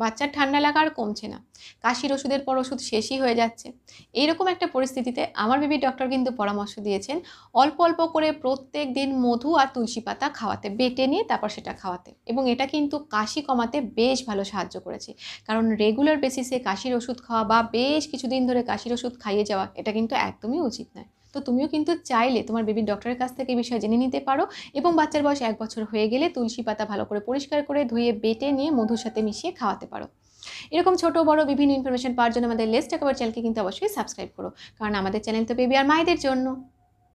বাচ্চার ঠান্ডা লাগা আর কমছে না, কাশির ওষুধের পর ওষুধ শেষই হয়ে যাচ্ছে। এইরকম একটা পরিস্থিতিতে আমার বেবির ডক্টর কিন্তু পরামর্শ দিয়েছেন অল্প অল্প করে প্রত্যেক দিন মধু আর তুলসী পাতা খাওয়াতে, বেটে নিয়ে তারপর সেটা খাওয়াতে, এবং এটা কিন্তু কাশি কমাতে বেশ ভালো সাহায্য করেছে। কারণ রেগুলার বেসিসে কাশির ওষুধ খাওয়া বা বেশ কিছুদিন ধরে কাশির ওষুধ খাইয়ে যাওয়া, এটা কিন্তু একদমই উচিত নয়। তো তুমিও কিন্তু চাইলে তোমার বেবির ডক্টরের কাছ থেকে এই বিষয়ে জেনে নিতে পারো, এবং বাচ্চার বয়স 1 বছর হয়ে গেলে তুলসী পাতা ভালো করে পরিষ্কার করে ধুয়ে বেটে নিয়ে মধুর সাথে মিশিয়ে খাওয়াতে পারো। এরকম ছোট বড় বিভিন্ন ইনফরমেশন পাওয়ার জন্য আমাদের লেটস টক অ্যাবাউট চ্যানেলকে কিন্তু অবশ্যই সাবস্ক্রাইব করো, কারণ আমাদের চ্যানেল তো বেবি আর মায়েদের জন্য।